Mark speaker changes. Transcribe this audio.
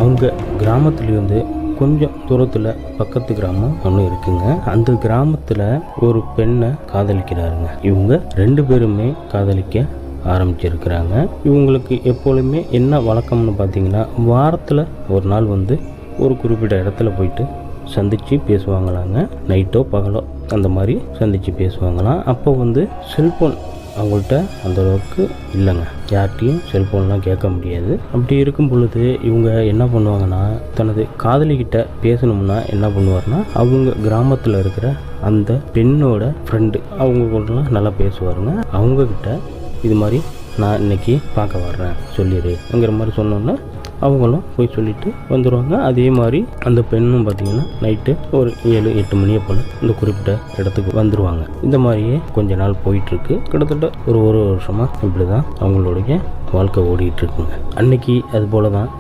Speaker 1: அவங்க கிராமத்துலேருந்து கொஞ்சம் தூரத்தில் பக்கத்து கிராமம் ஒன்று இருக்குங்க. அந்த கிராமத்தில் ஒரு பெண்ணை காதலிக்கிறாருங்க. இவங்க 2 பேருமே காதலிக்க ஆரம்பிச்சிருக்கிறாங்க. இவங்களுக்கு எப்பொழுதுமே என்ன வழக்கம்னு பார்த்தீங்கன்னா, வாரத்தில் ஒரு நாள் வந்து ஒரு குறிப்பிட்ட இடத்துல போயிட்டு சந்தித்து பேசுவாங்களாங்க. நைட்டோ பகலோ அந்த மாதிரி சந்தித்து பேசுவாங்களாம். அப்போ வந்து செல்ஃபோன் அவங்கள்ட்ட அந்தளவுக்கு இல்லைங்க. யார்கிட்டையும் செல்ஃபோன்லாம் கேட்க முடியாது. அப்படி இருக்கும் பொழுது இவங்க என்ன பண்ணுவாங்கன்னா, தனது காதலிக்கிட்ட பேசணும்னா என்ன பண்ணுவார்னா, அவங்க கிராமத்தில் இருக்கிற அந்த பெண்ணோட ஃப்ரெண்டு அவங்க கூடலாம் நல்லா பேசுவாருங்க. அவங்கக்கிட்ட இது மாதிரி நான் இன்றைக்கி பார்க்க வர்றேன் சொல்லிடுங்கிற மாதிரி சொன்னோன்னா அவங்களும் போய் சொல்லிவிட்டு வந்துடுவாங்க. அதே மாதிரி அந்த பெண்ணும் பார்த்திங்கன்னா நைட்டு ஒரு 7-8 மணியை போல் இந்த குறிப்பிட்ட இடத்துக்கு வந்துடுவாங்க. இந்த மாதிரியே கொஞ்ச நாள் போயிட்டுருக்கு. கிட்டத்தட்ட ஒரு வருஷமாக இப்படி தான் அவங்களுடைய வாழ்க்கை ஓடிட்டுருக்குங்க. அன்றைக்கி அது போல் தான்